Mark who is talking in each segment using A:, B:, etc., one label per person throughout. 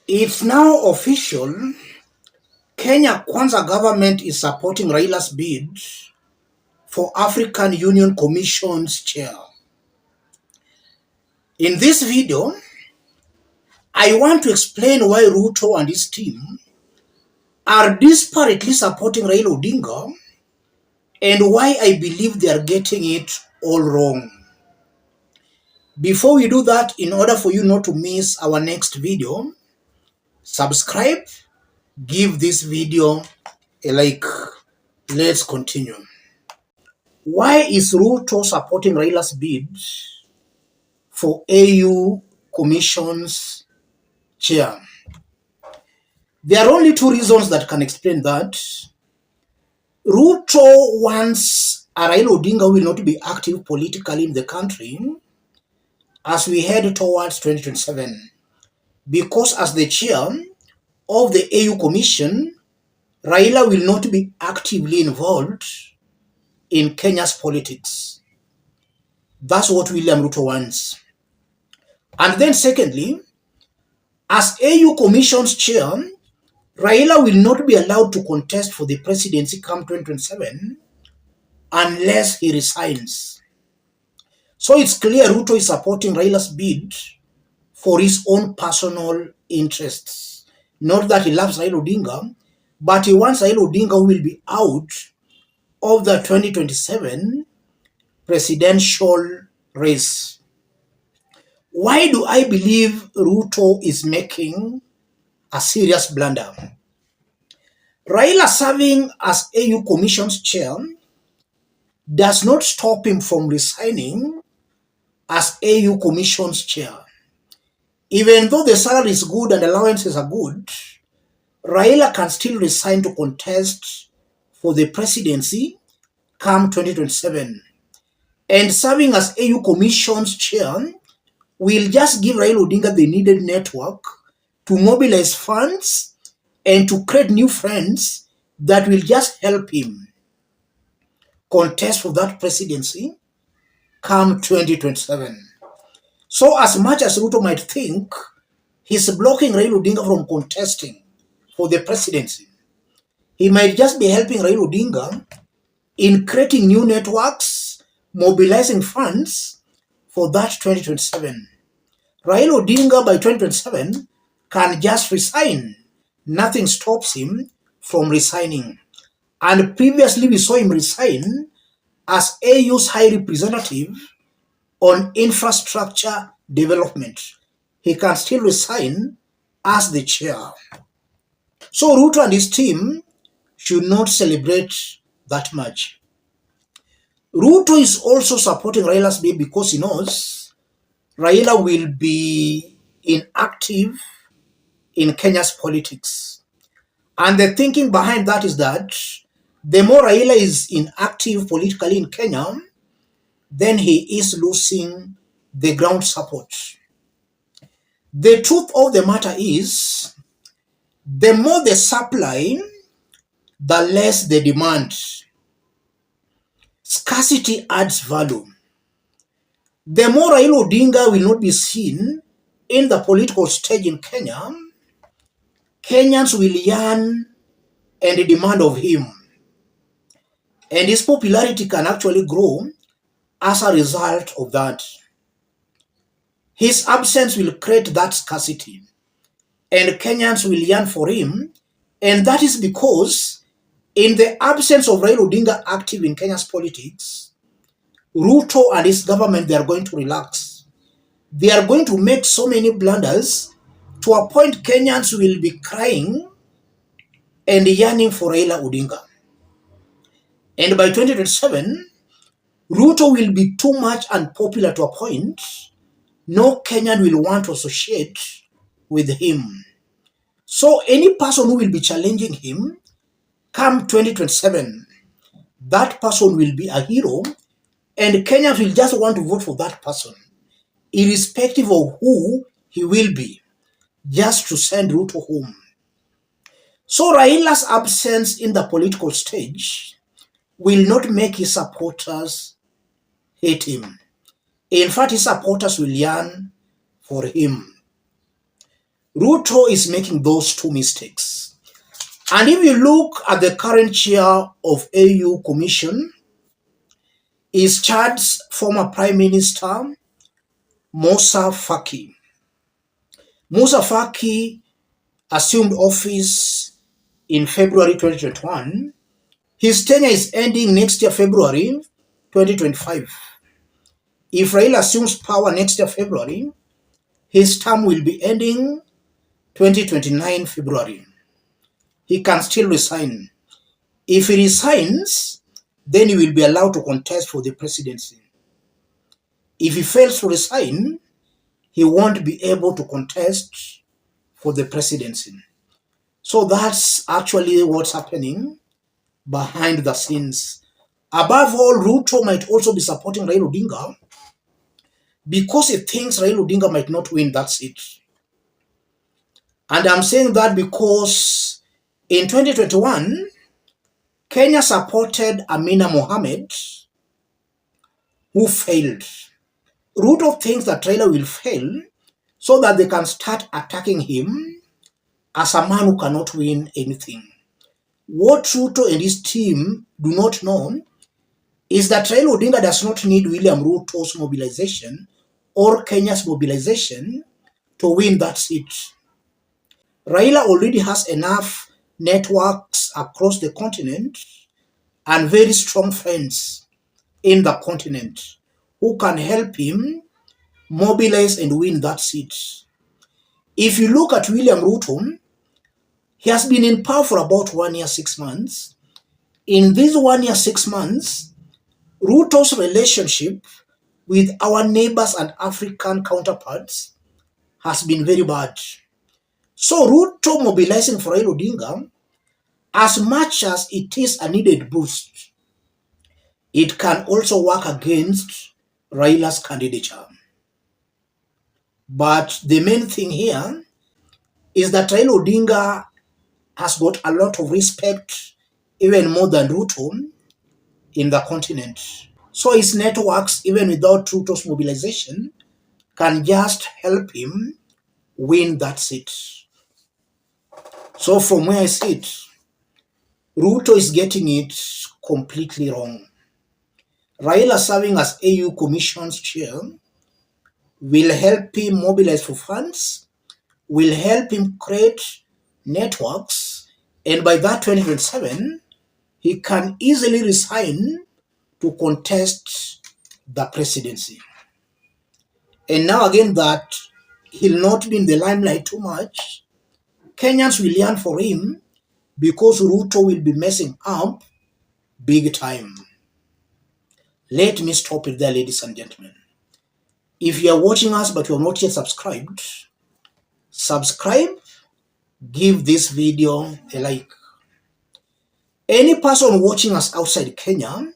A: It's now official. Kenya Kwanza government is supporting Raila's bid for African Union Commission's chair. In this video, I want to explain why Ruto and his team are disparately supporting Raila Odinga and why I believe they are getting it all wrong. Before we do that, in order for you not to miss our next video, subscribe, give this video a like. Let's continue. Why is Ruto supporting Raila's bid for AU Commission's chair? There are only two reasons that can explain that. Ruto wants Raila Odinga will not be active politically in the country as we head towards 2027, because as the chair of the AU Commission, Raila will not be actively involved in Kenya's politics. That's what William Ruto wants. And then secondly, as AU Commission's chair, Raila will not be allowed to contest for the presidency come 2027 unless he resigns. So it's clear Ruto is supporting Raila's bid for his own personal interests. Not that he loves Raila Odinga, but he wants Raila Odinga who will be out of the 2027 presidential race. Why do I believe Ruto is making a serious blunder? Raila serving as AU Commission's chair does not stop him from resigning as AU Commission's chair. Even though the salary is good and allowances are good, Raila can still resign to contest for the presidency come 2027. And serving as AU Commission's chair will just give Raila Odinga the needed network to mobilize funds and to create new friends that will just help him contest for that presidency come 2027. So as much as Ruto might think he's blocking Raila Odinga from contesting for the presidency, he might just be helping Raila Odinga in creating new networks, mobilizing funds for that 2027. Raila Odinga by 2027 can just resign. Nothing stops him from resigning. And previously we saw him resign as AU's High Representative on infrastructure development. He can still resign as the chair. So Ruto and his team should not celebrate that much. Ruto is also supporting Raila's bid because he knows Raila will be inactive in Kenya's politics. And the thinking behind that is that the more Raila is inactive politically in Kenya, then he is losing the ground support. The truth of the matter is, the more the supply, the less the demand. Scarcity adds value. The more Raila Odinga will not be seen in the political stage in Kenya, Kenyans will yearn and demand of him. And his popularity can actually grow as a result of that. His absence will create that scarcity, and Kenyans will yearn for him, and that is because in the absence of Raila Odinga active in Kenya's politics, Ruto and his government, they are going to relax. They are going to make so many blunders to a point Kenyans will be crying and yearning for Raila Odinga. And by 2027, Ruto will be too much unpopular to a point no Kenyan will want to associate with him. So any person who will be challenging him come 2027, that person will be a hero, and Kenyans will just want to vote for that person, irrespective of who he will be, just to send Ruto home. So Raila's absence in the political stage will not make his supporters hate him. In fact, his supporters will yearn for him. Ruto is making those two mistakes. And if you look at the current chair of AU Commission, is Chad's former Prime Minister, Musa Faki. Musa Faki assumed office in February 2021. His tenure is ending next year, February 2025. If Raila assumes power next year, February, his term will be ending 2029, February. He can still resign. If he resigns, then he will be allowed to contest for the presidency. If he fails to resign, he won't be able to contest for the presidency. So that's actually what's happening behind the scenes. Above all, Ruto might also be supporting Raila Odinga because he thinks Raila Odinga might not win that seat. And I'm saying that because in 2021, Kenya supported Amina Mohammed, who failed. Ruto thinks that Raila will fail so that they can start attacking him as a man who cannot win anything. What Ruto and his team do not know is that Raila Odinga does not need William Ruto's mobilization or Kenya's mobilization to win that seat. Raila already has enough networks across the continent and very strong friends in the continent who can help him mobilize and win that seat. If you look at William Ruto, he has been in power for about 1 year, 6 months. In this 1 year, 6 months, Ruto's relationship with our neighbors and African counterparts has been very bad. So Ruto mobilizing for Raila Odinga, as much as it is a needed boost, it can also work against Raila's candidature. But the main thing here is that Raila Odinga has got a lot of respect, even more than Ruto, in the continent. So his networks, even without Ruto's mobilization, can just help him win that seat. So from where I sit, Ruto is getting it completely wrong. Raila serving as AU Commission's chair will help him mobilize for funds, will help him create networks, and by that 2027, he can easily resign to contest the presidency. And now again that he'll not be in the limelight too much, Kenyans will yearn for him because Ruto will be messing up big time. Let me stop it there, ladies and gentlemen. If you are watching us but you are not yet subscribed, subscribe, give this video a like. Any person watching us outside Kenya,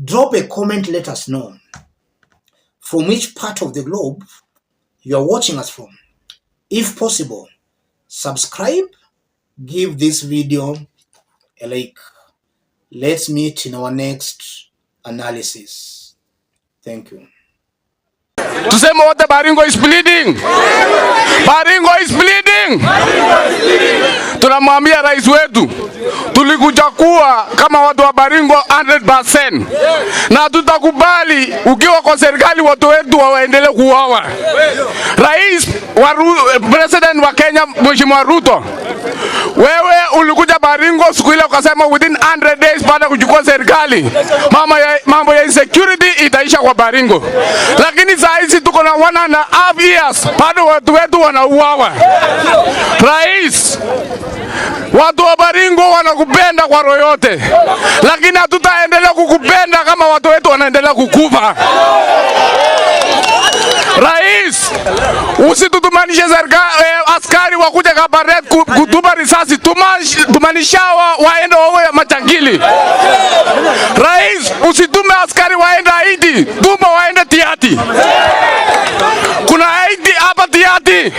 A: drop a comment, let us know from which part of the globe you are watching us from. If possible, subscribe, give this video a like. Let's meet in our next analysis. Thank you.
B: Tuseme wote Baringo is bleeding. Baringo is bleeding. Tunamwambia rais wetu, tulikuja kuwa kama watu wa Baringo 100%. Na tutakubali ukiwa kwa serikali watu wetu waendelee kuuawa. Rais wa President wa Kenya Mheshimiwa Ruto, wewe ulikuja Baringo siku ile ukasema within 100 days baada kuchukua serikali mambo ya insecurity itaisha kwa Baringo. Lakini saa hizi tuko na 1.5 years bado watu wetu wanauawa. Rais, watu wa Baringo wanakupenda kwa roho yote, lakini hatutaendelea kukupenda kama watu wetu wanaendelea kukufa. Rais, usitutumanishe askari wakuja Kabaret kutupa risasi, tumanishawa waende wawe machangili. Rais, usitume askari waende Haiti, tuma waende Tiati. Kuna Haiti hapa Tiati.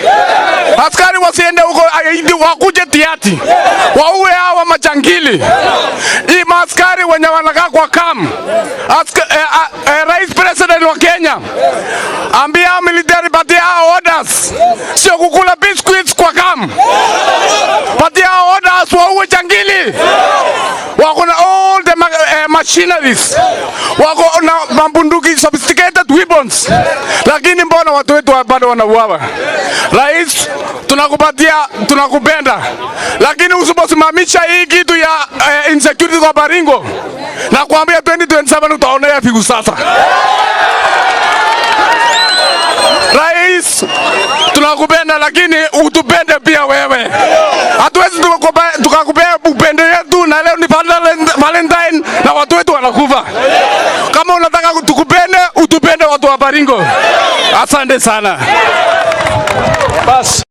B: Askari wasiende huko Haiti, wakuje Tiati, wauwe hawa machangili. Hii maaskari wenye wanakaa kwa kam. Rais President wa Kenya, ambia military patia order orders, sio kukula biscuits kwa kam. Patia orders waue jangili. Wako na all the machineries, wako na mabunduki, sophisticated weapons, lakini mbona watu wetu bado wanauawa? Rais, tunakupatia, tunakupenda, lakini usiposimamisha hii kitu ya insecurity kwa Baringo, na kuambia 2027 utaonea figu sasa. Rais, tunakupenda, lakini utupende pia wewe. Hatuwezi tukakupea upendo yetu na leo ni Valentine na watu wetu wanakufa. Kama unataka tukupende, utupende watu wa Baringo. Asante sana. Bas.